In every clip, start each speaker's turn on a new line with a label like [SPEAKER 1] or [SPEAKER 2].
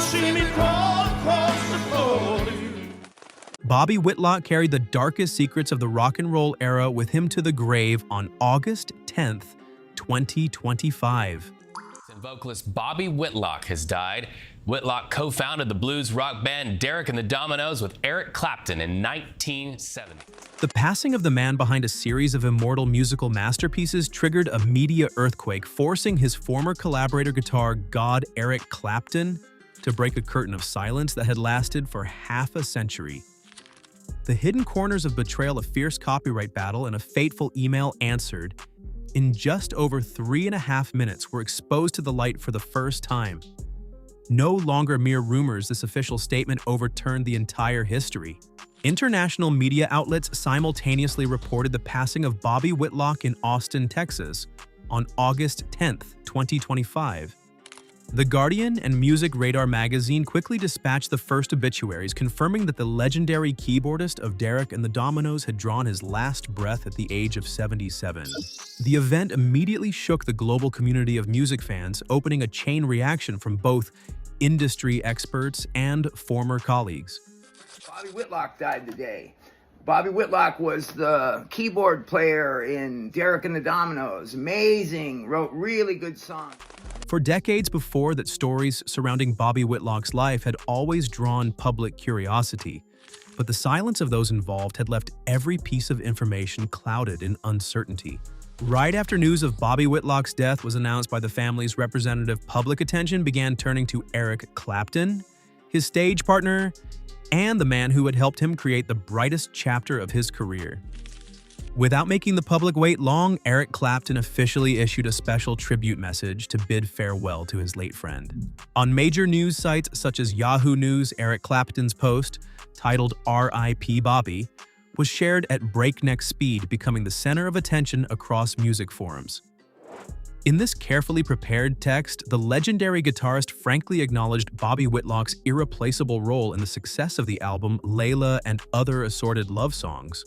[SPEAKER 1] see me crawl across the floor to you.
[SPEAKER 2] Bobby Whitlock carried the darkest secrets of the rock and roll era with him to the grave on August 10th, 2025.
[SPEAKER 3] And vocalist Bobby Whitlock has died. Whitlock co-founded the blues rock band Derek and the Dominos with Eric Clapton in 1970.
[SPEAKER 2] The passing of the man behind a series of immortal musical masterpieces triggered a media earthquake, forcing his former collaborator guitar god Eric Clapton to break a curtain of silence that had lasted for half a century. The hidden corners of betrayal, a fierce copyright battle, and a fateful email answered in just over 3.5 minutes were exposed to the light for the first time. No longer mere rumors, this official statement overturned the entire history. International media outlets simultaneously reported the passing of Bobby Whitlock in Austin, Texas, on August 10th, 2025. The Guardian and Music Radar magazine quickly dispatched the first obituaries, confirming that the legendary keyboardist of Derek and the Dominos had drawn his last breath at the age of 77. The event immediately shook the global community of music fans, opening a chain reaction from both industry experts and former colleagues.
[SPEAKER 4] Bobby Whitlock died today. Bobby Whitlock was the keyboard player in Derek and the Dominos. Amazing, wrote really good songs.
[SPEAKER 2] For decades before that, stories surrounding Bobby Whitlock's life had always drawn public curiosity, but the silence of those involved had left every piece of information clouded in uncertainty. Right after news of Bobby Whitlock's death was announced by the family's representative, public attention began turning to Eric Clapton, his stage partner, and the man who had helped him create the brightest chapter of his career. Without making the public wait long, Eric Clapton officially issued a special tribute message to bid farewell to his late friend. On major news sites such as Yahoo News, Eric Clapton's post, titled R.I.P. Bobby, was shared at breakneck speed, becoming the center of attention across music forums. In this carefully prepared text, the legendary guitarist frankly acknowledged Bobby Whitlock's irreplaceable role in the success of the album Layla and other assorted love songs.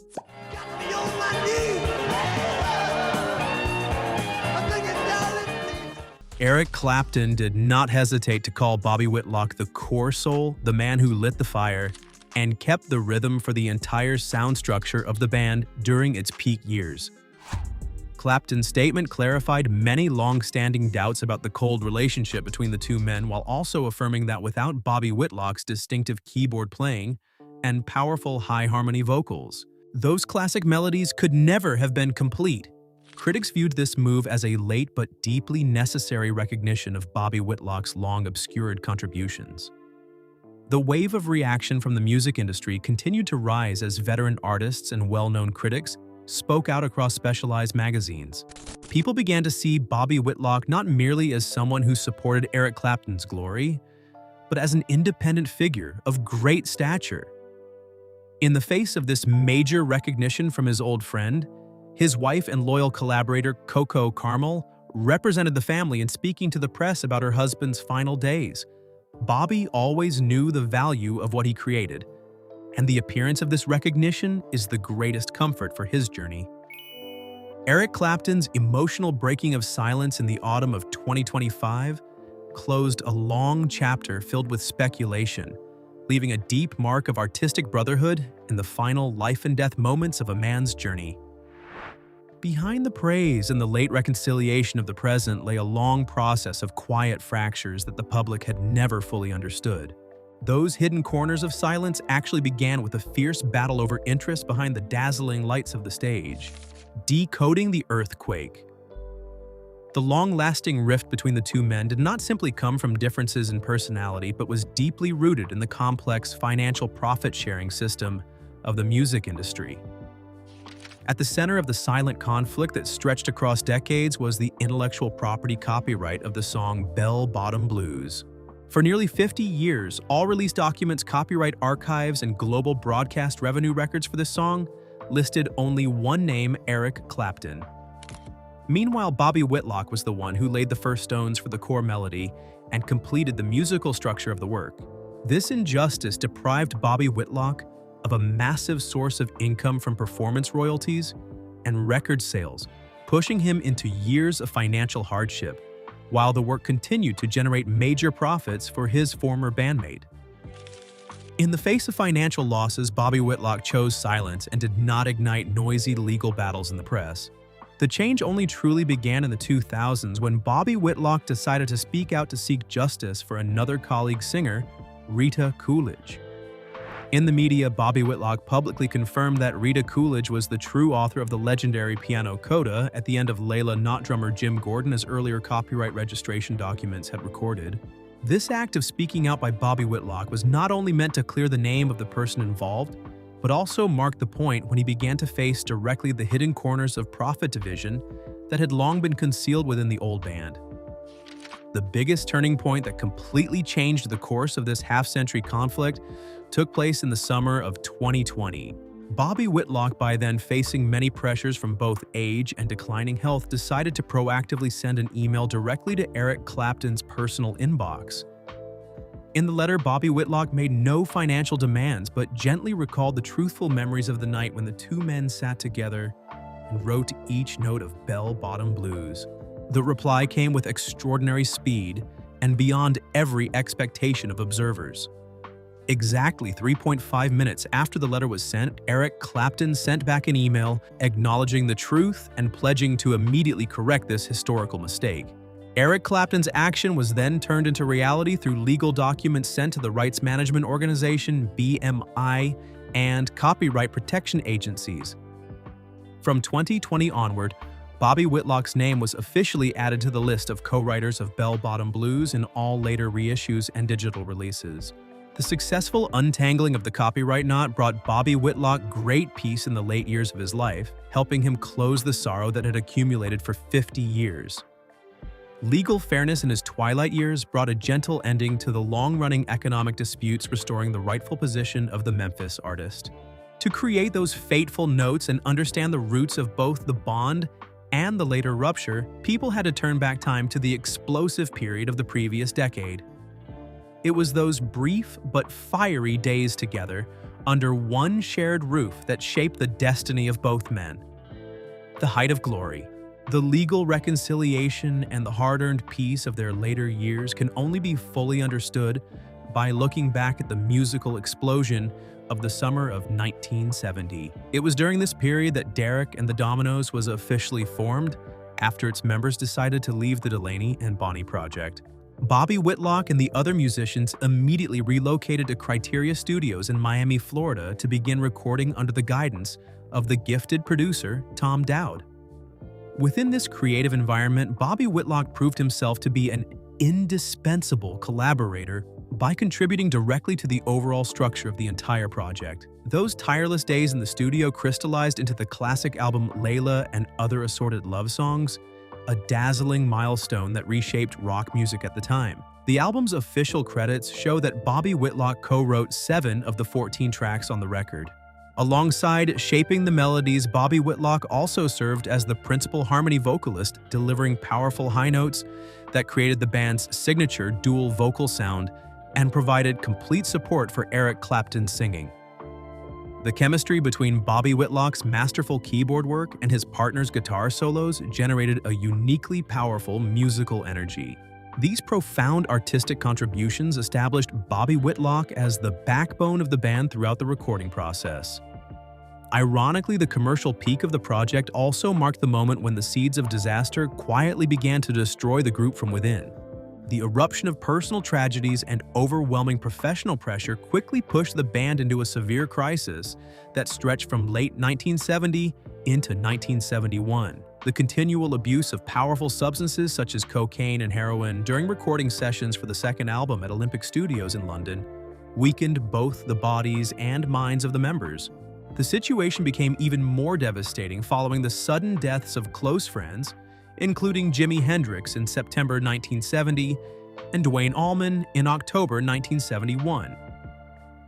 [SPEAKER 2] Eric Clapton did not hesitate to call Bobby Whitlock the core soul, the man who lit the fire, and kept the rhythm for the entire sound structure of the band during its peak years. Clapton's statement clarified many long-standing doubts about the cold relationship between the two men, while also affirming that without Bobby Whitlock's distinctive keyboard playing and powerful high-harmony vocals, those classic melodies could never have been complete. Critics viewed this move as a late but deeply necessary recognition of Bobby Whitlock's long-obscured contributions. The wave of reaction from the music industry continued to rise as veteran artists and well-known critics spoke out across specialized magazines. People began to see Bobby Whitlock not merely as someone who supported Eric Clapton's glory, but as an independent figure of great stature. In the face of this major recognition from his old friend, his wife and loyal collaborator Coco Carmel represented the family in speaking to the press about her husband's final days. Bobby always knew the value of what he created, and the appearance of this recognition is the greatest comfort for his journey. Eric Clapton's emotional breaking of silence in the autumn of 2025 closed a long chapter filled with speculation, leaving a deep mark of artistic brotherhood in the final life and death moments of a man's journey. Behind the praise and the late reconciliation of the present lay a long process of quiet fractures that the public had never fully understood. Those hidden corners of silence actually began with a fierce battle over interest behind the dazzling lights of the stage, decoding the earthquake. The long-lasting rift between the two men did not simply come from differences in personality, but was deeply rooted in the complex financial profit-sharing system of the music industry. At the center of the silent conflict that stretched across decades was the intellectual property copyright of the song Bell Bottom Blues. For nearly 50 years, all release documents, copyright archives, and global broadcast revenue records for this song listed only one name: Eric Clapton. Meanwhile, Bobby Whitlock was the one who laid the first stones for the core melody and completed the musical structure of the work. This injustice deprived Bobby Whitlock of a massive source of income from performance royalties and record sales, pushing him into years of financial hardship. while the work continued to generate major profits for his former bandmate. In the face of financial losses, Bobby Whitlock chose silence and did not ignite noisy legal battles in the press. The change only truly began in the 2000s when Bobby Whitlock decided to speak out to seek justice for another colleague singer, Rita Coolidge. In the media, Bobby Whitlock publicly confirmed that Rita Coolidge was the true author of the legendary piano coda at the end of Layla, not drummer Jim Gordon, as earlier copyright registration documents had recorded. This act of speaking out by Bobby Whitlock was not only meant to clear the name of the person involved, but also marked the point when he began to face directly the hidden corners of profit division that had long been concealed within the old band. The biggest turning point that completely changed the course of this half-century conflict took place in the summer of 2020. Bobby Whitlock, by then facing many pressures from both age and declining health, decided to proactively send an email directly to Eric Clapton's personal inbox. In the letter, Bobby Whitlock made no financial demands, but gently recalled the truthful memories of the night when the two men sat together and wrote each note of bell-bottom blues. The reply came with extraordinary speed and beyond every expectation of observers. Exactly 3.5 minutes after the letter was sent, Eric Clapton sent back an email acknowledging the truth and pledging to immediately correct this historical mistake. Eric Clapton's action was then turned into reality through legal documents sent to the rights management organization, BMI, and copyright protection agencies. From 2020 onward, Bobby Whitlock's name was officially added to the list of co-writers of Bell Bottom Blues in all later reissues and digital releases. The successful untangling of the copyright knot brought Bobby Whitlock great peace in the late years of his life, helping him close the sorrow that had accumulated for 50 years. Legal fairness in his twilight years brought a gentle ending to the long-running economic disputes, restoring the rightful position of the Memphis artist. To create those fateful notes and understand the roots of both the bond and the later rupture, people had to turn back time to the explosive period of the previous decade. It was those brief but fiery days together under one shared roof that shaped the destiny of both men. The height of glory, the legal reconciliation, and the hard-earned peace of their later years can only be fully understood by looking back at the musical explosion of the summer of 1970. It was during this period that Derek and the Dominos was officially formed after its members decided to leave the Delaney and Bonnie project. Bobby Whitlock and the other musicians immediately relocated to Criteria Studios in Miami, Florida to begin recording under the guidance of the gifted producer Tom Dowd. Within this creative environment, Bobby Whitlock proved himself to be an indispensable collaborator by contributing directly to the overall structure of the entire project. Those tireless days in the studio crystallized into the classic album Layla and Other Assorted Love Songs, a dazzling milestone that reshaped rock music at the time. The album's official credits show that Bobby Whitlock co-wrote 7 of the 14 tracks on the record. Alongside shaping the melodies, Bobby Whitlock also served as the principal harmony vocalist, delivering powerful high notes that created the band's signature dual vocal sound and provided complete support for Eric Clapton's singing. The chemistry between Bobby Whitlock's masterful keyboard work and his partner's guitar solos generated a uniquely powerful musical energy. These profound artistic contributions established Bobby Whitlock as the backbone of the band throughout the recording process. Ironically, the commercial peak of the project also marked the moment when the seeds of disaster quietly began to destroy the group from within. The eruption of personal tragedies and overwhelming professional pressure quickly pushed the band into a severe crisis that stretched from late 1970 into 1971. The continual abuse of powerful substances such as cocaine and heroin during recording sessions for the second album at Olympic Studios in London weakened both the bodies and minds of the members. The situation became even more devastating following the sudden deaths of close friends, including Jimi Hendrix in September 1970 and Duane Allman in October 1971.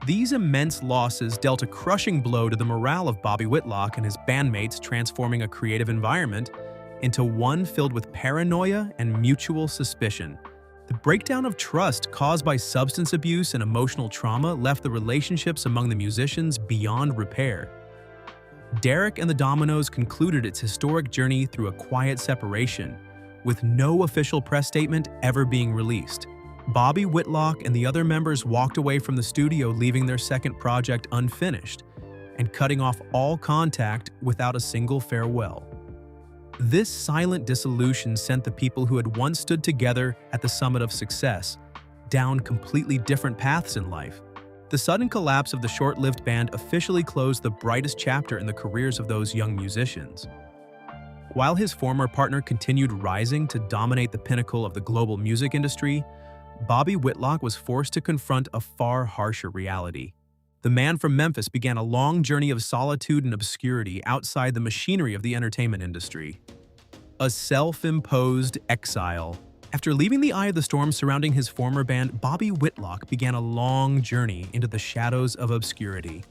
[SPEAKER 2] These immense losses dealt a crushing blow to the morale of Bobby Whitlock and his bandmates, transforming a creative environment into one filled with paranoia and mutual suspicion. The breakdown of trust caused by substance abuse and emotional trauma left the relationships among the musicians beyond repair. Derek and the Dominos concluded its historic journey through a quiet separation, with no official press statement ever being released. Bobby Whitlock and the other members walked away from the studio, leaving their second project unfinished and cutting off all contact without a single farewell. This silent dissolution sent the people who had once stood together at the summit of success down completely different paths in life. The sudden collapse of the short-lived band officially closed the brightest chapter in the careers of those young musicians. While his former partner continued rising to dominate the pinnacle of the global music industry, Bobby Whitlock was forced to confront a far harsher reality. The man from Memphis began a long journey of solitude and obscurity outside the machinery of the entertainment industry. A self-imposed exile. After leaving the eye of the storm surrounding his former band, Bobby Whitlock began a long journey into the shadows of obscurity.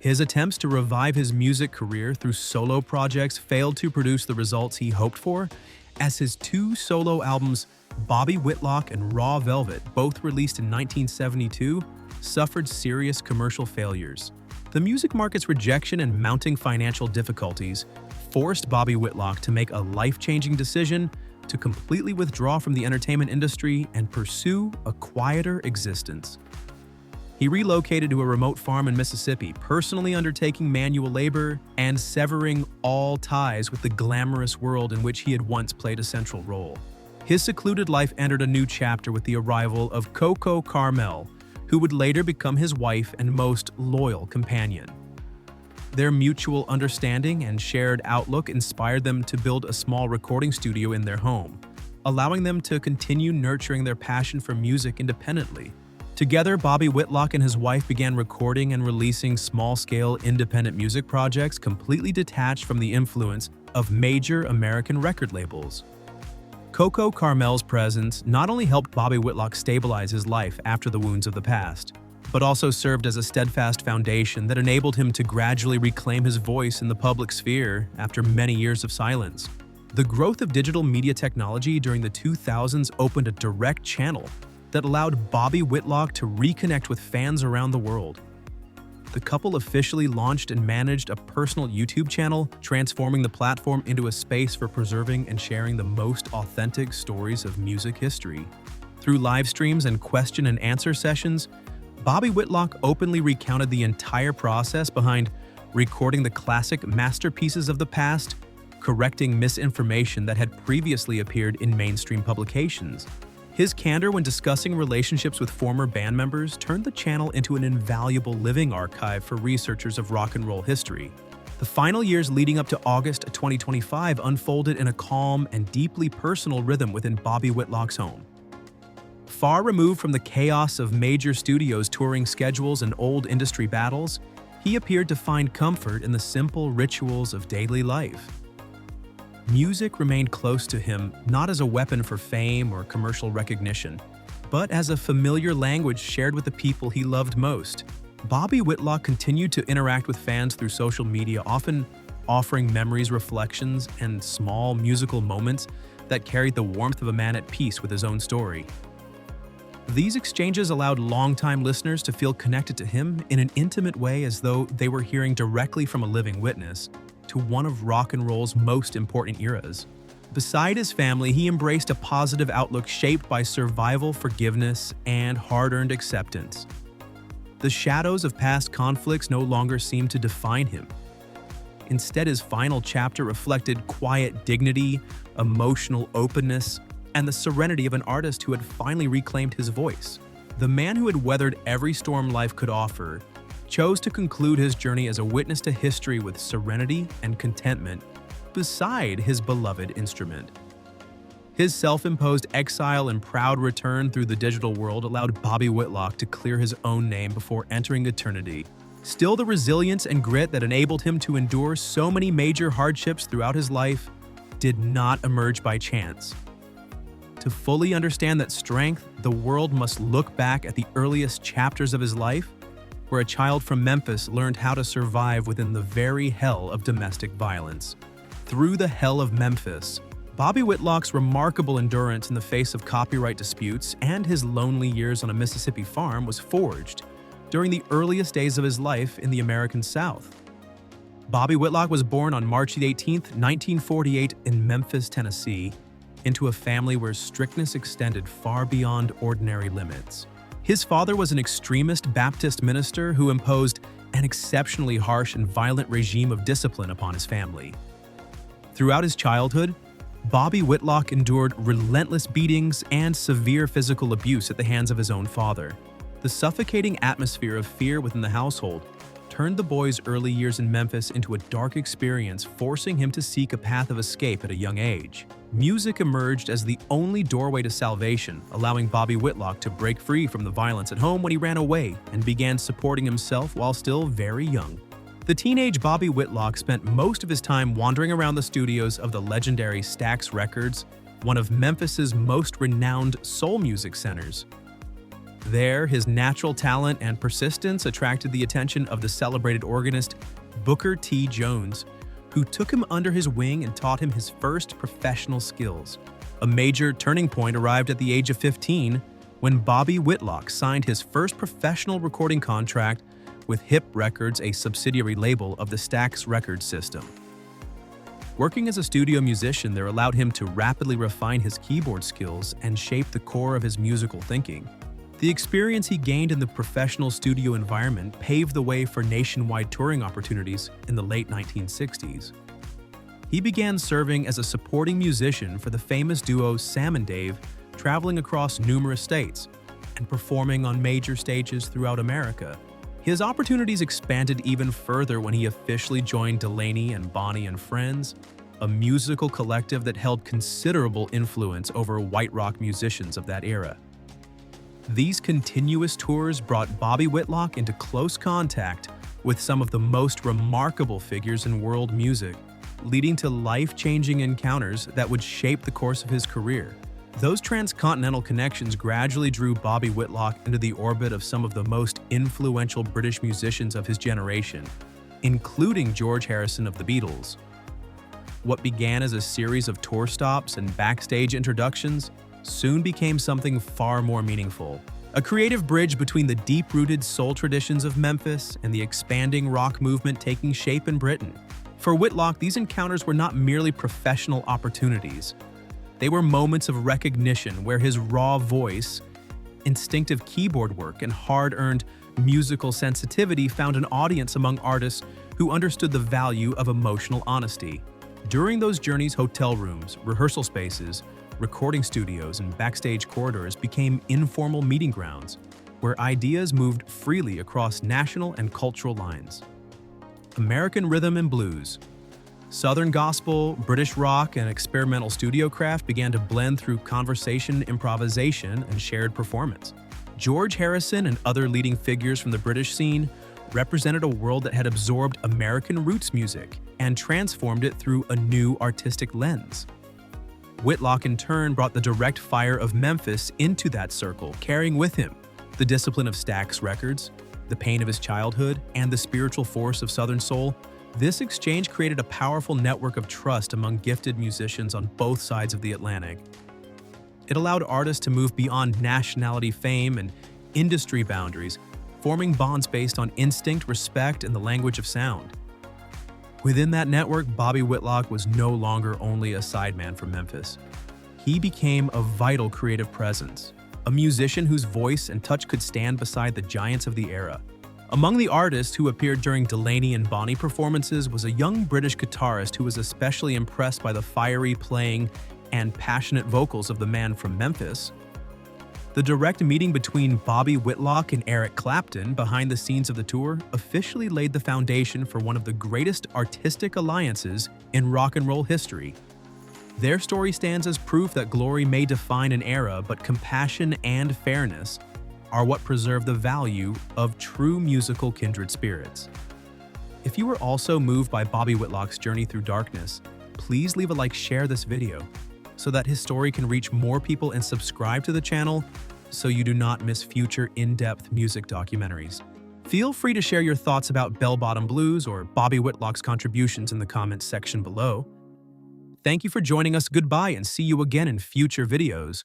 [SPEAKER 2] His attempts to revive his music career through solo projects failed to produce the results he hoped for, as his two solo albums, Bobby Whitlock and Raw Velvet, both released in 1972, suffered serious commercial failures. The music market's rejection and mounting financial difficulties forced Bobby Whitlock to make a life-changing decision to completely withdraw from the entertainment industry and pursue a quieter existence. He relocated to a remote farm in Mississippi, personally undertaking manual labor and severing all ties with the glamorous world in which he had once played a central role. His secluded life entered a new chapter with the arrival of Coco Carmel, who would later become his wife and most loyal companion. Their mutual understanding and shared outlook inspired them to build a small recording studio in their home, allowing them to continue nurturing their passion for music independently. Together, Bobby Whitlock and his wife began recording and releasing small-scale independent music projects completely detached from the influence of major American record labels. Coco Carmel's presence not only helped Bobby Whitlock stabilize his life after the wounds of the past, but also served as a steadfast foundation that enabled him to gradually reclaim his voice in the public sphere after many years of silence. The growth of digital media technology during the 2000s opened a direct channel that allowed Bobby Whitlock to reconnect with fans around the world. The couple officially launched and managed a personal YouTube channel, transforming the platform into a space for preserving and sharing the most authentic stories of music history. Through live streams and question and answer sessions, Bobby Whitlock openly recounted the entire process behind recording the classic masterpieces of the past, correcting misinformation that had previously appeared in mainstream publications. His candor when discussing relationships with former band members turned the channel into an invaluable living archive for researchers of rock and roll history. The final years leading up to August 2025 unfolded in a calm and deeply personal rhythm within Bobby Whitlock's home. Far removed from the chaos of major studios' touring schedules and old industry battles, he appeared to find comfort in the simple rituals of daily life. Music remained close to him, not as a weapon for fame or commercial recognition, but as a familiar language shared with the people he loved most. Bobby Whitlock continued to interact with fans through social media, often offering memories, reflections, and small musical moments that carried the warmth of a man at peace with his own story. These exchanges allowed longtime listeners to feel connected to him in an intimate way, as though they were hearing directly from a living witness to one of rock and roll's most important eras. Beside his family, he embraced a positive outlook shaped by survival, forgiveness, and hard-earned acceptance. The shadows of past conflicts no longer seemed to define him. Instead, his final chapter reflected quiet dignity, emotional openness, and the serenity of an artist who had finally reclaimed his voice. The man who had weathered every storm life could offer chose to conclude his journey as a witness to history with serenity and contentment beside his beloved instrument. His self-imposed exile and proud return through the digital world allowed Bobby Whitlock to clear his own name before entering eternity. Still, the resilience and grit that enabled him to endure so many major hardships throughout his life did not emerge by chance. To fully understand that strength, the world must look back at the earliest chapters of his life, where a child from Memphis learned how to survive within the very hell of domestic violence. Through the hell of Memphis, Bobby Whitlock's remarkable endurance in the face of copyright disputes and his lonely years on a Mississippi farm was forged during the earliest days of his life in the American South. Bobby Whitlock was born on March 18, 1948 in Memphis, Tennessee, into a family where strictness extended far beyond ordinary limits. His father was an extremist Baptist minister who imposed an exceptionally harsh and violent regime of discipline upon his family. Throughout his childhood, Bobby Whitlock endured relentless beatings and severe physical abuse at the hands of his own father. The suffocating atmosphere of fear within the household turned the boy's early years in Memphis into a dark experience, forcing him to seek a path of escape at a young age. Music emerged as the only doorway to salvation, allowing Bobby Whitlock to break free from the violence at home when he ran away and began supporting himself while still very young. The teenage Bobby Whitlock spent most of his time wandering around the studios of the legendary Stax Records, one of Memphis's most renowned soul music centers. There, his natural talent and persistence attracted the attention of the celebrated organist Booker T. Jones, who took him under his wing and taught him his first professional skills. A major turning point arrived at the age of 15 when Bobby Whitlock signed his first professional recording contract with Hip Records, a subsidiary label of the Stax Records system. Working as a studio musician there allowed him to rapidly refine his keyboard skills and shape the core of his musical thinking. The experience he gained in the professional studio environment paved the way for nationwide touring opportunities in the late 1960s. He began serving as a supporting musician for the famous duo Sam and Dave, traveling across numerous states and performing on major stages throughout America. His opportunities expanded even further when he officially joined Delaney and Bonnie and Friends, a musical collective that held considerable influence over white rock musicians of that era. These continuous tours brought Bobby Whitlock into close contact with some of the most remarkable figures in world music, leading to life-changing encounters that would shape the course of his career. Those transcontinental connections gradually drew Bobby Whitlock into the orbit of some of the most influential British musicians of his generation, including George Harrison of the Beatles. What began as a series of tour stops and backstage introductions soon became something far more meaningful. A creative bridge between the deep-rooted soul traditions of Memphis and the expanding rock movement taking shape in Britain. For Whitlock, these encounters were not merely professional opportunities. They were moments of recognition where his raw voice, instinctive keyboard work, and hard-earned musical sensitivity found an audience among artists who understood the value of emotional honesty. During those journeys, hotel rooms, rehearsal spaces, recording studios, and backstage corridors became informal meeting grounds where ideas moved freely across national and cultural lines. American rhythm and blues, Southern gospel, British rock, and experimental studio craft began to blend through conversation, improvisation, and shared performance. George Harrison and other leading figures from the British scene represented a world that had absorbed American roots music and transformed it through a new artistic lens. Whitlock, in turn, brought the direct fire of Memphis into that circle, carrying with him the discipline of Stax Records, the pain of his childhood, and the spiritual force of Southern soul. This exchange created a powerful network of trust among gifted musicians on both sides of the Atlantic. It allowed artists to move beyond nationality, fame, and industry boundaries, forming bonds based on instinct, respect, and the language of sound. Within that network, Bobby Whitlock was no longer only a sideman from Memphis. He became a vital creative presence, a musician whose voice and touch could stand beside the giants of the era. Among the artists who appeared during Delaney and Bonnie performances was a young British guitarist who was especially impressed by the fiery playing and passionate vocals of the man from Memphis. The direct meeting between Bobby Whitlock and Eric Clapton behind the scenes of the tour officially laid the foundation for one of the greatest artistic alliances in rock and roll history. Their story stands as proof that glory may define an era, but compassion and fairness are what preserve the value of true musical kindred spirits. If you were also moved by Bobby Whitlock's journey through darkness, please leave a like, share this video, so that his story can reach more people, and subscribe to the channel so you do not miss future in-depth music documentaries. Feel free to share your thoughts about Bell Bottom Blues or Bobby Whitlock's contributions in the comments section below. Thank you for joining us. Goodbye, and see you again in future videos.